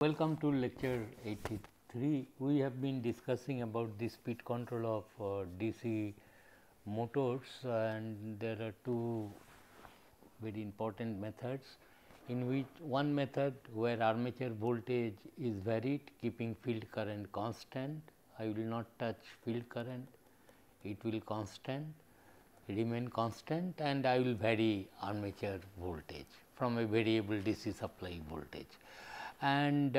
Welcome to lecture 83. We have been discussing about the speed control of DC motors, and there are two very important methods, in which one method where armature voltage is varied keeping field current constant. I will not touch field current, it will remain constant, and I will vary armature voltage from a variable DC supply voltage. And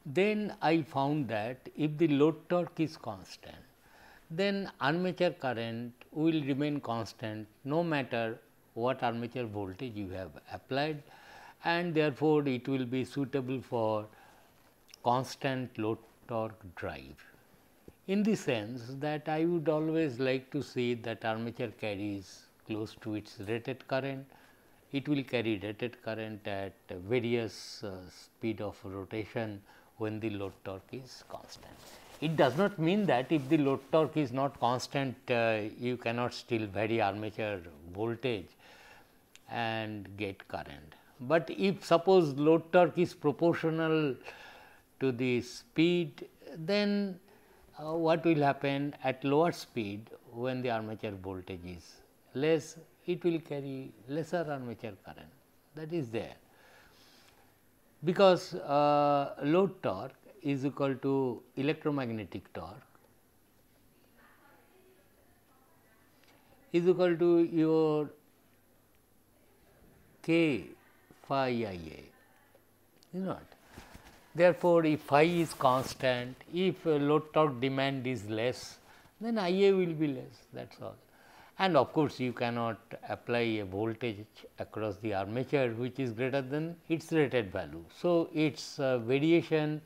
then I found that if the load torque is constant, then armature current will remain constant no matter what armature voltage you have applied, and therefore, it will be suitable for constant load torque drive. In the sense that I would always like to see that armature carries close to its rated current. It will carry rated current at various speed of rotation when the load torque is constant. It does not mean that if the load torque is not constant, you cannot still vary armature voltage and get current. But if suppose load torque is proportional to the speed, then what will happen at lower speed when the armature voltage is less, it will carry lesser armature current, that is there, because load torque is equal to electromagnetic torque is equal to your k phi I A, is not. Therefore, if phi is constant, if load torque demand is less, then I A will be less, that is all. And of course, you cannot apply a voltage across the armature which is greater than its rated value. So, its variation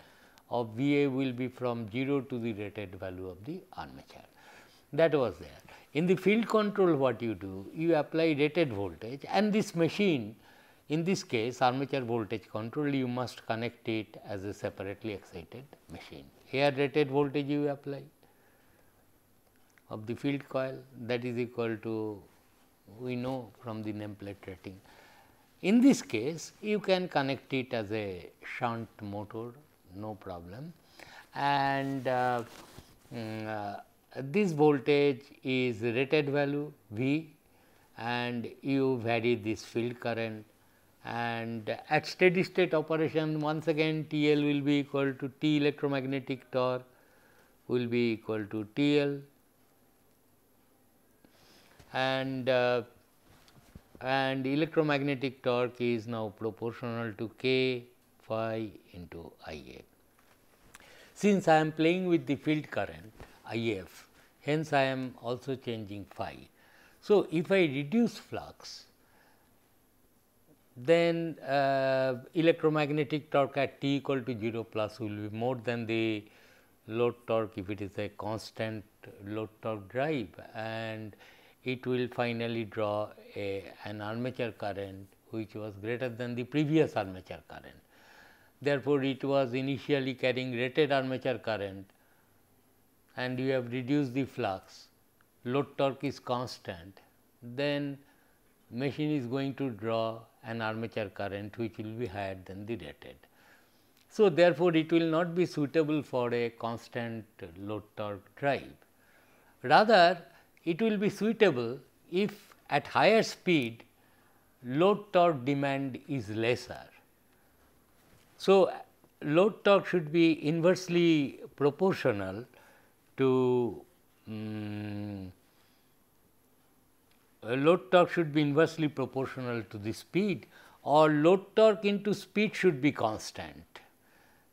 of V A will be from 0 to the rated value of the armature, that was there. In the field control, what you do? You apply rated voltage, and this machine, in this case armature voltage control, you must connect it as a separately excited machine. Here rated voltage you apply of the field coil, that is equal to, we know from the nameplate rating. In this case, you can connect it as a shunt motor, no problem, and this voltage is rated value V, and you vary this field current, and at steady state operation once again T L will be equal to T electromagnetic torque will be equal to T L, and electromagnetic torque is now proportional to K phi into I A. Since I am playing with the field current I F, hence I am also changing phi. So, if I reduce flux, then electromagnetic torque at T equal to 0 plus will be more than the load torque if it is a constant load torque drive, and it will finally draw an armature current which was greater than the previous armature current. Therefore, it was initially carrying rated armature current, and you have reduced the flux, load torque is constant, then machine is going to draw an armature current which will be higher than the rated. So, therefore, it will not be suitable for a constant load torque drive. Rather, it will be suitable if at higher speed load torque demand is lesser. So, load torque should be inversely proportional to load torque should be inversely proportional to the speed, or load torque into speed should be constant.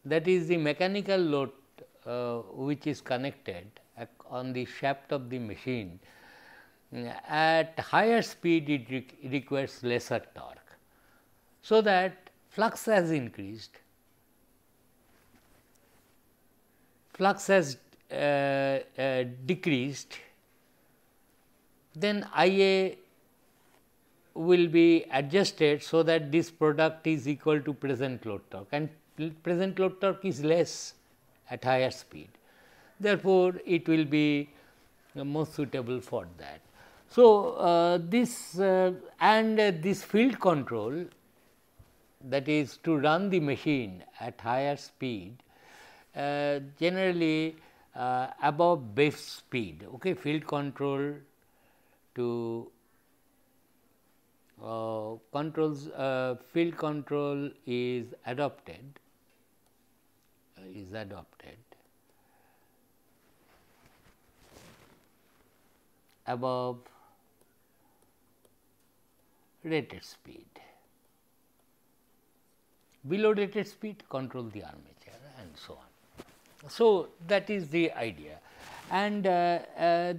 That is the mechanical load which is connected on the shaft of the machine. At higher speed it requires lesser torque. So, that flux has increased, flux has decreased, then I A will be adjusted so that this product is equal to present load torque, and present load torque is less at higher speed. Therefore, it will be most suitable for that. So, this field control that is to run the machine at higher speed, generally above base speed. Okay, field control to field control is adopted above rated speed. Below rated speed, control the armature and so on. So, that is the idea, and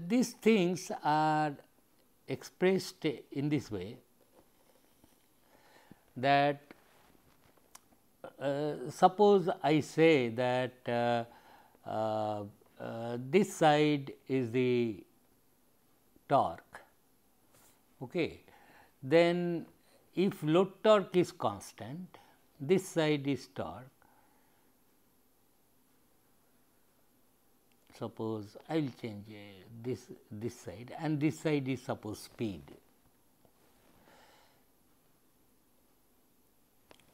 these things are expressed in this way, that suppose I say that this side is the torque, okay. Then if load torque is constant, this side is torque. Suppose I will change this side, and this side is suppose speed.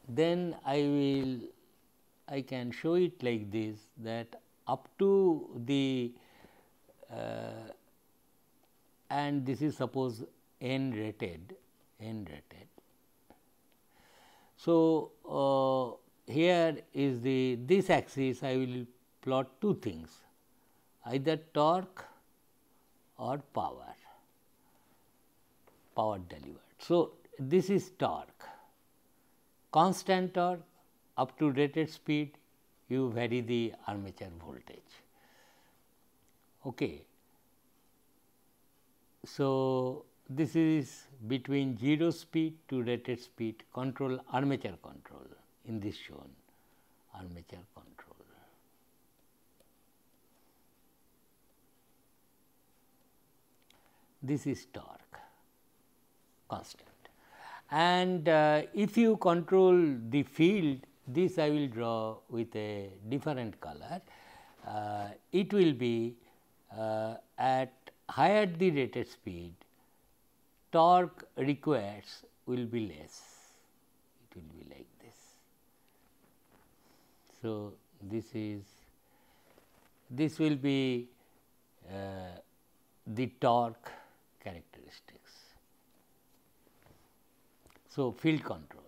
Then I can show it like this, that up to the and this is suppose n rated. So, here is this axis, I will plot two things, either torque or power delivered. So, this is torque, constant torque up to rated speed, you vary the armature voltage. Okay. So, this is between 0 speed to rated speed, control armature control in this shown armature control. This is torque constant, and if you control the field, this I will draw with a different color. It will be at higher the rated speed, torque requires will be less, it will be like this. So, this will be the torque characteristics. So, field control.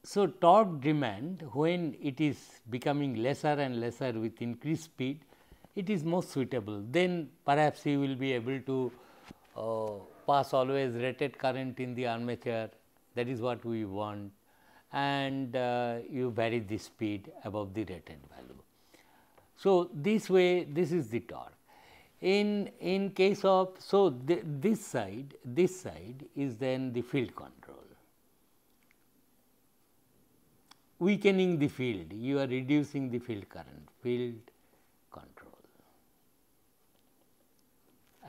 So, torque demand, when it is becoming lesser and lesser with increased speed, it is most suitable. Then perhaps you will be able to pass always rated current in the armature, that is what we want, and you vary the speed above the rated value. So, this way this is the torque. In case of, so this side is then the field control. Weakening the field, you are reducing the field current, field control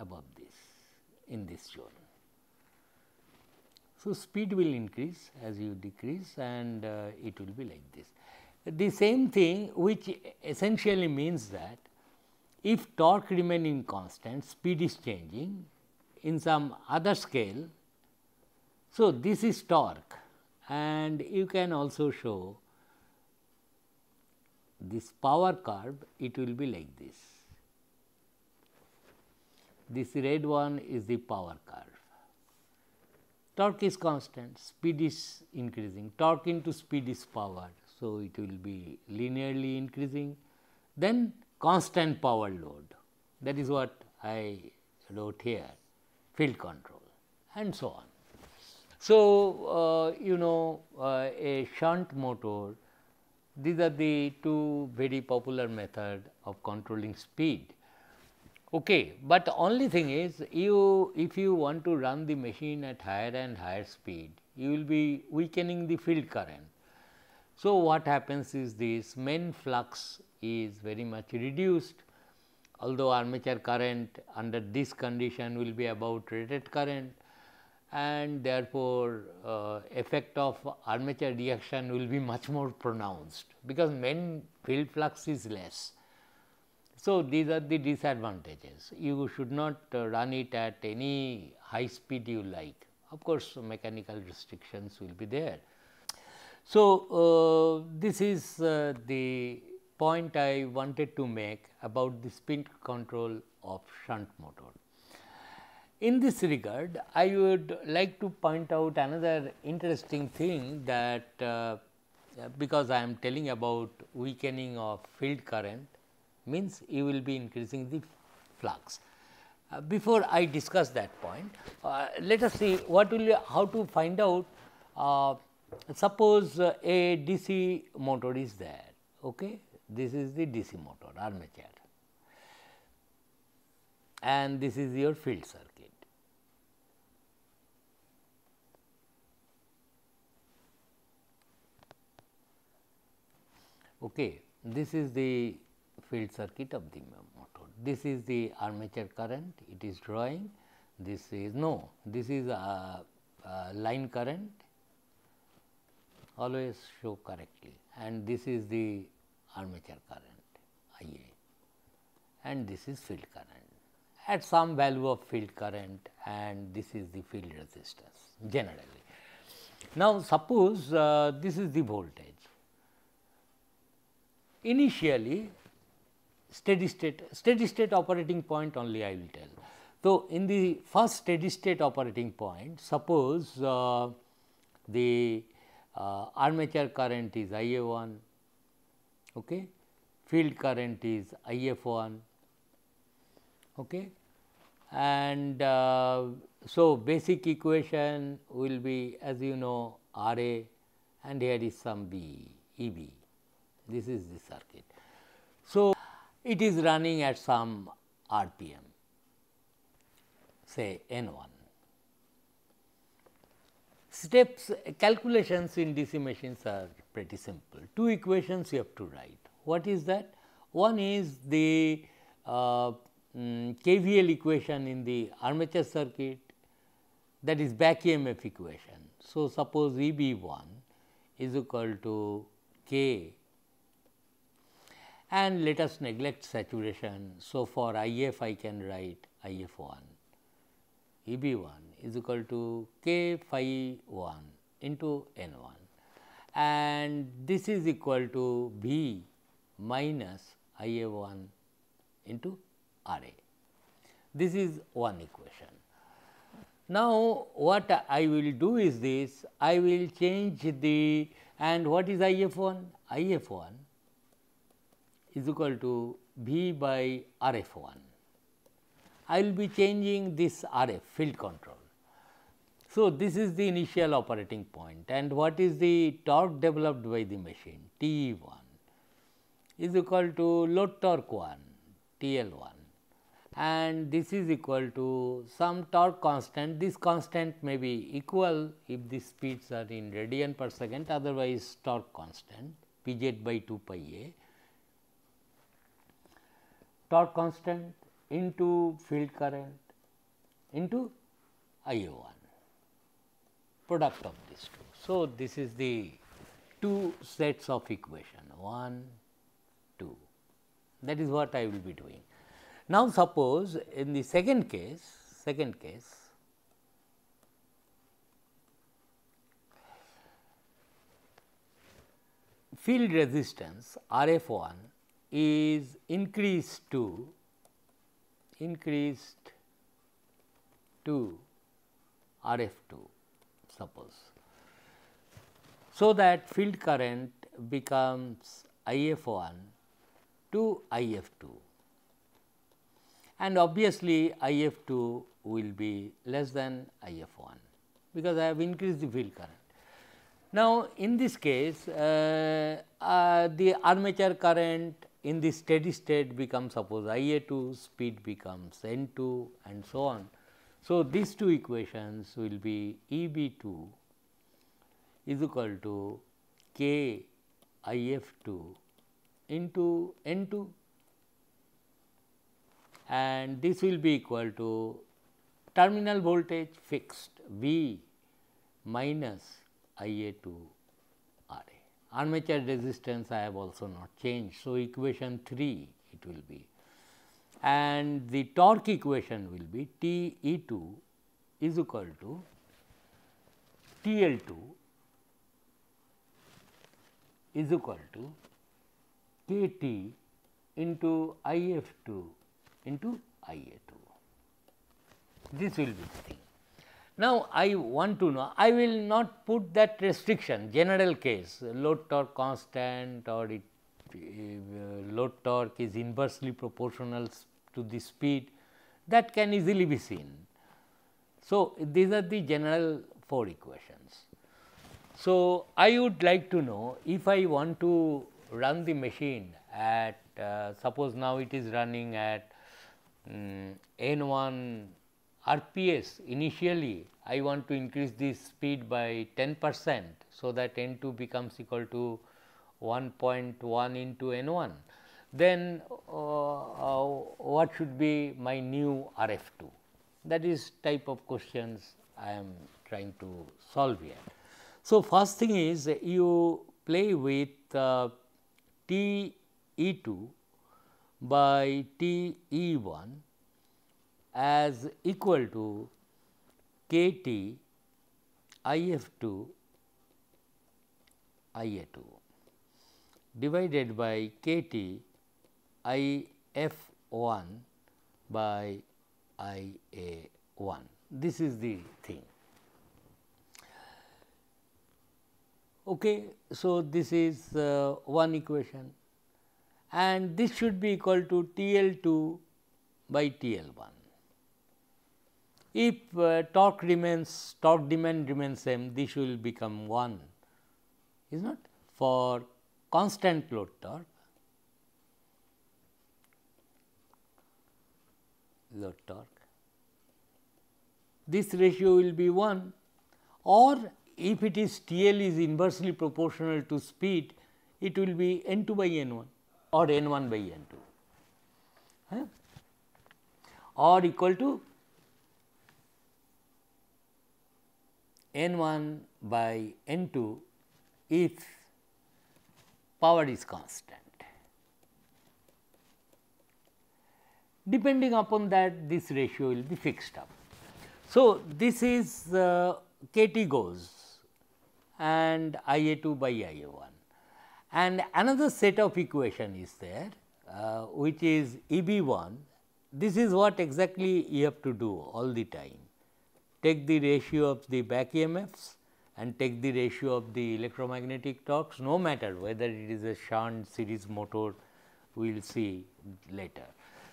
above this in this zone. So, speed will increase as you decrease, and it will be like this. The same thing, which essentially means that if torque remaining constant, speed is changing in some other scale. So, this is torque, and you can also show this power curve, it will be like this. This red one is the power curve. Torque is constant, speed is increasing, torque into speed is power. So, it will be linearly increasing, then constant power load, that is what I wrote here, field control and so on. So, a shunt motor, these are the two very popular method of controlling speed. Okay, but the only thing is, if you want to run the machine at higher and higher speed, you will be weakening the field current. So, what happens is this main flux is very much reduced, although armature current under this condition will be about rated current, and therefore, effect of armature reaction will be much more pronounced, because main field flux is less. So, these are the disadvantages. You should not run it at any high speed you like, Of course, mechanical restrictions will be there. So, this is the point I wanted to make about the speed control of shunt motor. In this regard, I would like to point out another interesting thing that because I am telling about weakening of field current, means you will be increasing the flux. Before I discuss that point, let us see how to find out. Suppose a DC motor is there. Okay, this is the DC motor armature, and this is your field circuit. Okay, this is the field circuit of the motor. This is the armature current, it is drawing. This is this is a line current, always show correctly, and this is the armature current IA, and this is field current at some value of field current, and this is the field resistance generally. Now, suppose this is the voltage. Initially, steady state operating point only I will tell. So, in the first steady state operating point, suppose the armature current is IA1, okay, field current is IF1, okay, and so basic equation will be, as you know, RA, and here is some B, EB. This is the circuit. So, it is running at some RPM, say N1. Steps calculations in DC machines are pretty simple. Two equations you have to write. What is that? One is the KVL equation in the armature circuit, that is back EMF equation. So, suppose EB1 is equal to K, and let us neglect saturation. So, for IF I can write IF1, EB1 is equal to K phi 1 into N1, and this is equal to V minus IA1 into RA. This is one equation. Now, what I will do is this, I will change the, and what is IF1? IF1 is equal to V by RF1. I will be changing this RF, field control. So, this is the initial operating point, and what is the torque developed by the machine? TE1 is equal to load torque 1, TL1, and this is equal to some torque constant. This constant may be equal if the speeds are in radian per second, otherwise torque constant Pz by 2 pi a, torque constant into field current into IA1, product of these two. So, this is the two sets of equation 1, 2, that is what I will be doing. Now, suppose in the second case, field resistance RF1 is increased to RF2, suppose. So, that field current becomes IF1 to IF2, and obviously, IF2 will be less than IF1, because I have increased the field current. Now, in this case, the armature current in the steady state becomes, suppose IA2, speed becomes N2, and so on. So, these two equations will be EB2 is equal to K IF2 into N2, and this will be equal to terminal voltage fixed V minus IA2 RA. Armature resistance I have also not changed. So, equation 3 it will be, and the torque equation will be T E2 is equal to TL2 is equal to KT into IF2 into IA2. This will be the thing. Now, I want to know, I will not put that restriction, general case, load torque constant or load torque is inversely proportional to the speed, that can easily be seen. So, these are the general 4 equations. So, I would like to know if I want to run the machine at suppose now it is running at N1 RPS. Initially I want to increase the speed by 10%, so that N2 becomes equal to 1.1 into N1. Then what should be my new RF2? That is type of questions I am trying to solve here. So, first thing is you play with T E2 by T E1 as equal to KT IF2 IA2 divided by KT IF1 by IA1. This is the thing. Okay. So, this is one equation, and this should be equal to TL2 by TL1. If torque demand remains same, this will become 1, is not, for constant load torque. This ratio will be 1, or if it is TL is inversely proportional to speed, it will be N2 by N1 or N1 by N2, or equal to N1 by N2 if power is constant. Depending upon that, this ratio will be fixed up. So, this is KT goes and IA2 by IA1, and another set of equation is there which is EB1. This is what exactly you have to do all the time. Take the ratio of the back EMFs and take the ratio of the electromagnetic torques, no matter whether it is a shunt series motor, we will see later.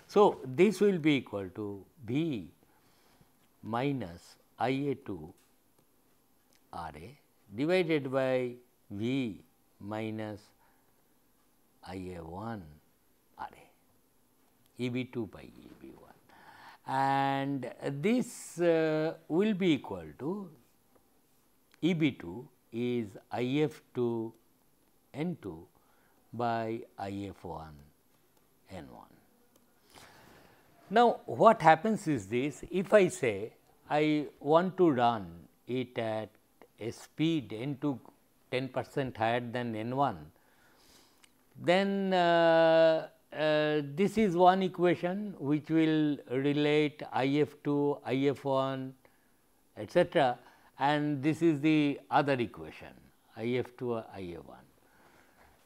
So, this will be equal to V minus IA2 RA divided by V minus IA1 RA, EB2 by EB1, and this will be equal to EB2 is IF2 N2 by IF1 N1. Now, what happens is this, if I say I want to run it at a speed N2 10% higher than N1, then this is one equation which will relate IF2, IF1 etc., and this is the other equation IF2, IA1.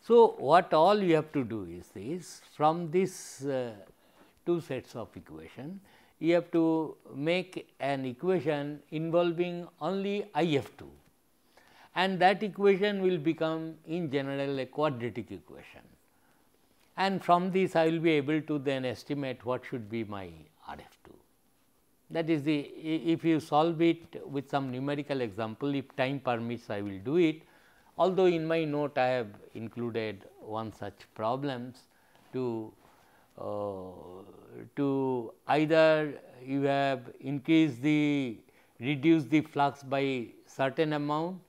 So, what all you have to do is this, from this two sets of equation, you have to make an equation involving only IF2, and that equation will become in general a quadratic equation, and from this I will be able to then estimate what should be my RF2. That is the, if you solve it with some numerical example, if time permits I will do it, although in my note I have included one such problems to either you have reduced the flux by certain amount,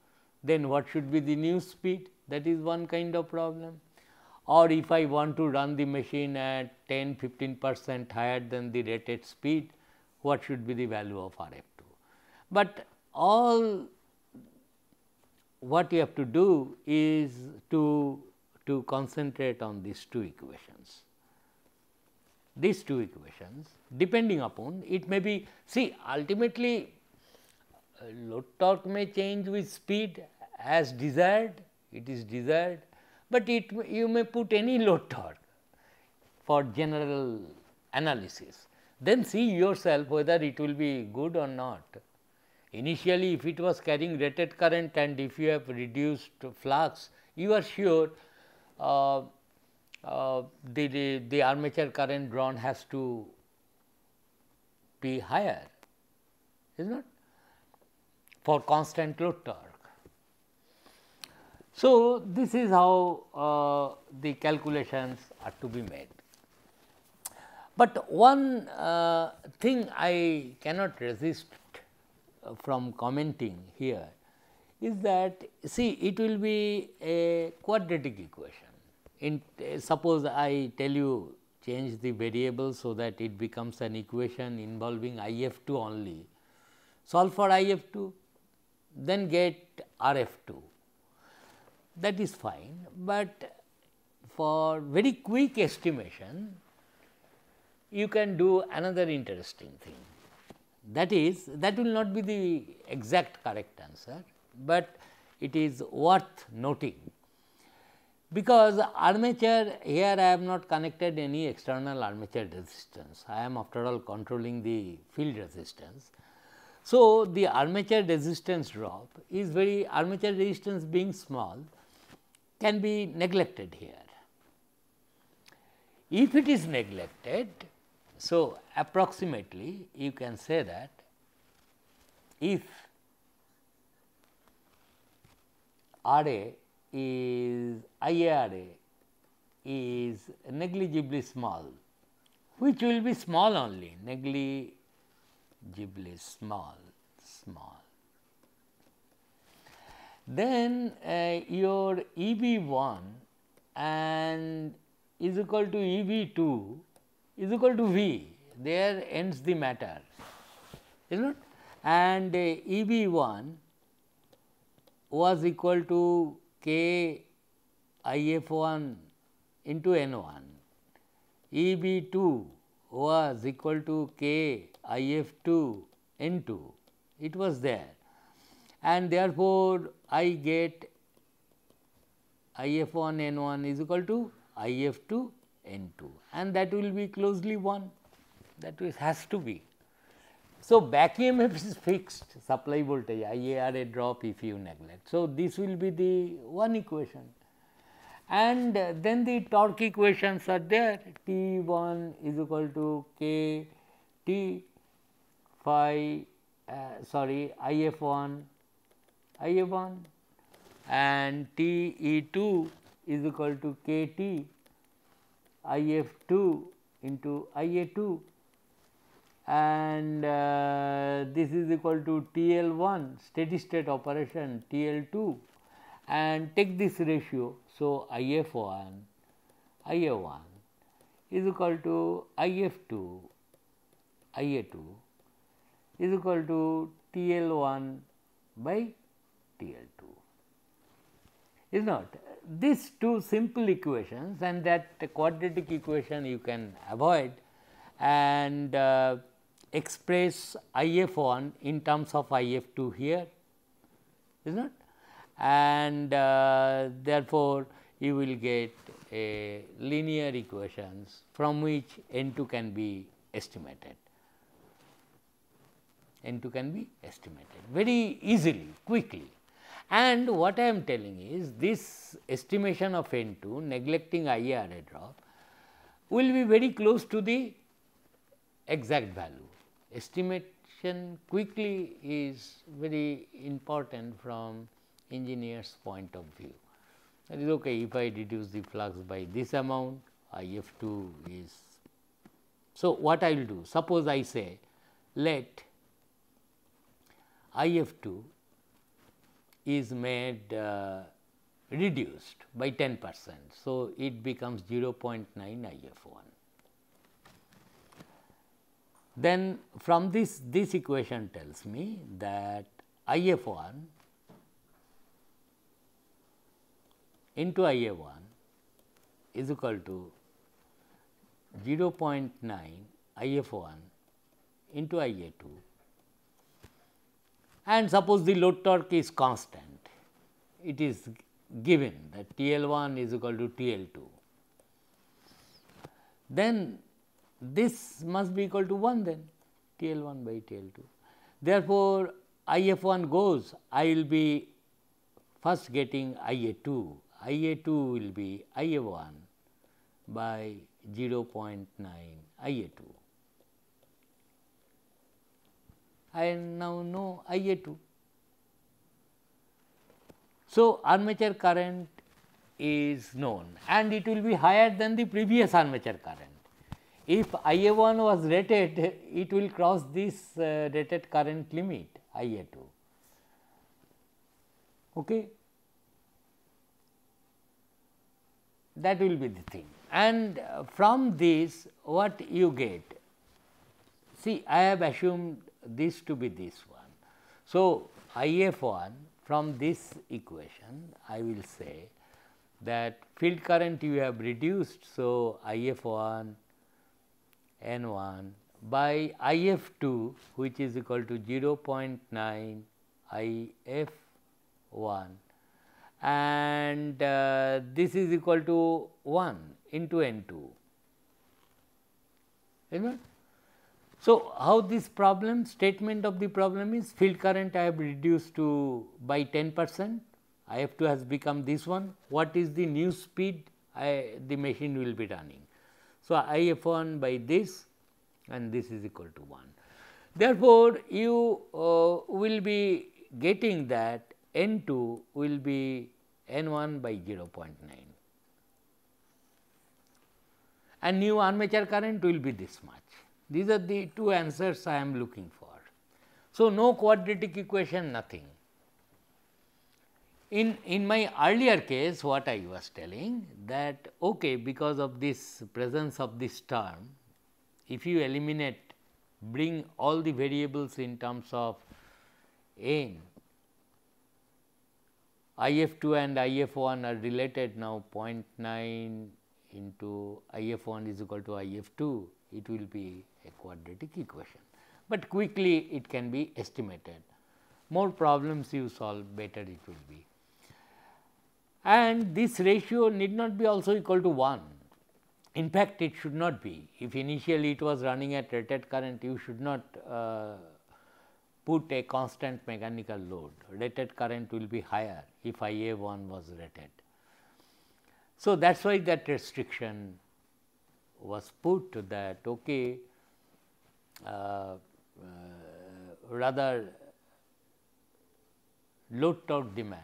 then what should be the new speed, that is one kind of problem, or if I want to run the machine at 10-15% higher than the rated speed, what should be the value of RF2. But all what you have to do is to concentrate on these two equations. These two equations, depending upon, it may be, see, ultimately load torque may change with speed as desired, it is desired, but you may put any load torque for general analysis. Then see yourself whether it will be good or not. Initially, if it was carrying rated current and if you have reduced flux, you are sure the armature current drawn has to be higher, is not, for constant load torque. So, this is how the calculations are to be made. But one thing I cannot resist from commenting here is that, see, it will be a quadratic equation. Suppose I tell you change the variable so that it becomes an equation involving IF2 only, solve for IF2, then get RF2, that is fine, but for very quick estimation you can do another interesting thing. That is, that will not be the exact correct answer, but it is worth noting, because armature here I have not connected any external armature resistance. I am after all controlling the field resistance. So, the armature resistance drop is very, armature resistance being small can be neglected here. If it is neglected, so approximately you can say that if RA is IARA is negligibly small, which will be small only, negligibly small, then your EB1 and is equal to EB2 is equal to V, there ends the matter, is not, and EB1 was equal to K IF1 into N1, EB2 was equal to K IF2 N2, it was there, and therefore, I get IF1 N1 is equal to IF2 N2, and that will be closely 1, that has to be. So, back EMF is fixed, supply voltage IARA drop if you neglect. So, this will be the one equation, and then the torque equations are there, T1 is equal to K T phi IF1 and TE2 is equal to KT IF2 into IA2, and this is equal to TL1 steady state operation TL2, and take this ratio. So, IF1 IA1 is equal to IF2 IA2 is equal to TL1 by TL2, is not. These two simple equations and that quadratic equation you can avoid and express IF1 in terms of IF2 here, is not, and therefore, you will get a linear equations from which N2 can be estimated. N2 can be estimated very easily, quickly. And what I am telling is this estimation of N2 neglecting IARA drop will be very close to the exact value. Estimation quickly is very important from engineer's point of view. That is okay, if I reduce the flux by this amount, IF2 is. So, what I will do? Suppose I say let IF2 is made reduced by 10%. So, it becomes 0.9 IF1. Then from this equation tells me that IF1 into IA1 is equal to 0.9 IF1 into IA2 and suppose the load torque is constant, it is given that TL1 is equal to TL2, then this must be equal to 1 then, TL1 by TL2. Therefore, IF1 goes, I will be first getting IA2, IA2 will be IA1 by 0.9 IA2. I now know IA2. So, armature current is known and it will be higher than the previous armature current. If IA1 was rated, it will cross this rated current limit IA2. Okay. That will be the thing. And from this what you get? See, I have assumed this to be this one. So, IF1 from this equation I will say that field current you have reduced. So, IF1 N1 by IF2 which is equal to 0.9 IF1 and this is equal to 1 into N2, isn't it? So, how this problem statement of the problem is field current I have reduced to by 10%, IF2 has become this one. What is the new speed the machine will be running? So, IF1 by this and this is equal to 1. Therefore, you will be getting that N2 will be N1 by 0.9 and new armature current will be this much. These are the two answers I am looking for. So, no quadratic equation, nothing. In my earlier case what I was telling that okay, because of this presence of this term, if you eliminate, bring all the variables in terms of n, IF2 and IF1 are related now 0.9 into IF1 is equal to IF2, it will be a quadratic equation, but quickly it can be estimated. More problems you solve, better it will be. And this ratio need not be also equal to 1. In fact, it should not be. If initially it was running at rated current, you should not put a constant mechanical load. Rated current will be higher if IA1 was rated. So, that is why that restriction was put that okay, rather load torque demand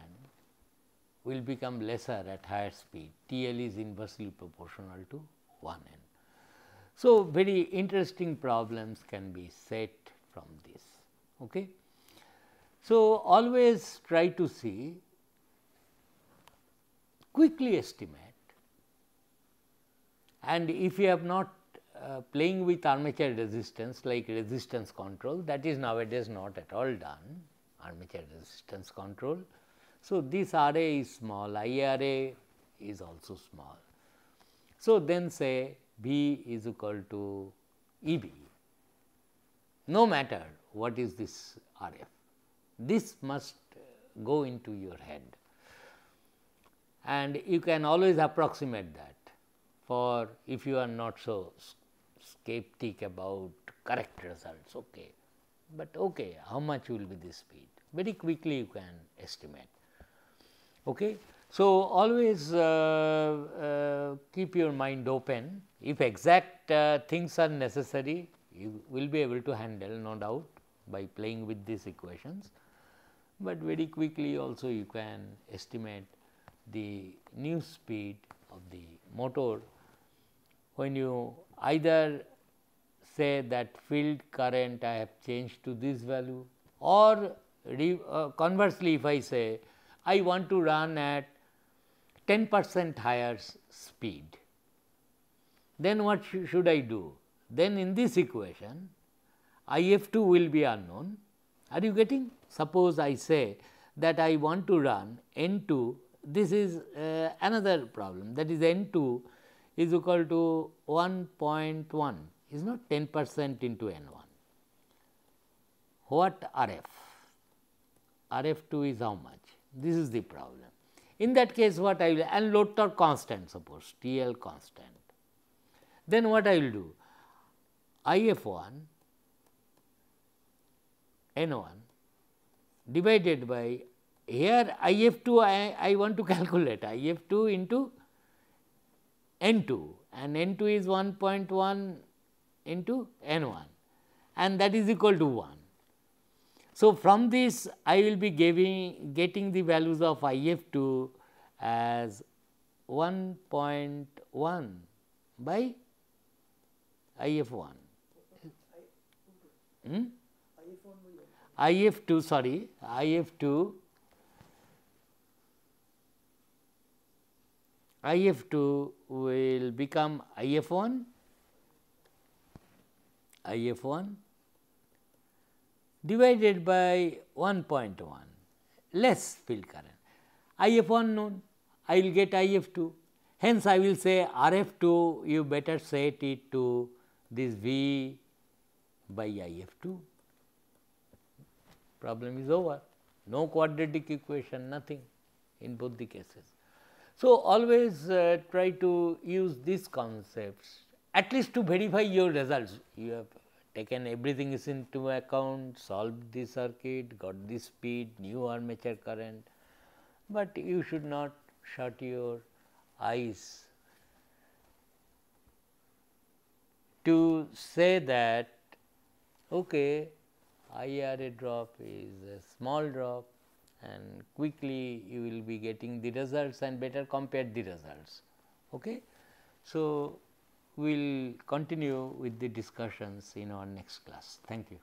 will become lesser at higher speed, TL is inversely proportional to 1n. So, very interesting problems can be set from this. Okay. So, always try to see, quickly estimate, and if you have not playing with armature resistance like resistance control, that is nowadays not at all done, armature resistance control. So, this RA is small, IRA is also small. So, then say V is equal to EB, no matter what is this RF, this must go into your head and you can always approximate that for if you are not so skeptic about correct results, okay. But okay, how much will be the speed? Very quickly you can estimate. Okay. So, always keep your mind open. If exact things are necessary, you will be able to handle, no doubt, by playing with these equations, but very quickly also you can estimate the new speed of the motor when you either say that field current I have changed to this value, or conversely if I say I want to run at 10% higher speed, then what should I do? Then in this equation IF2 will be unknown. Are you getting? Suppose I say that I want to run N2, this is another problem, that is N2 is equal to 1.1, is not 10% into N1. What RF? Rf2 is how much? This is the problem. In that case, what I will, and load torque constant, suppose TL constant. Then what I will do? If1 N1 divided by, here If2 I want to calculate If2 into N2, and N2 is 1.1 into N1, and that is equal to 1. So, from this I will be getting the values of If2 as 1.1 by If1. If2, sorry, If2 will become If1 divided by 1.1 less field current. If1 known, I will get If2. Hence, I will say Rf2 you better set it to this V by If2. Problem is over, no quadratic equation, nothing in both the cases. So, always try to use these concepts at least to verify your results. You have taken everything is into account, solved the circuit, got the speed, new armature current, but you should not shut your eyes to say that okay, IRA drop is a small drop, and quickly you will be getting the results and better compare the results. Okay. So, we will continue with the discussions in our next class. Thank you.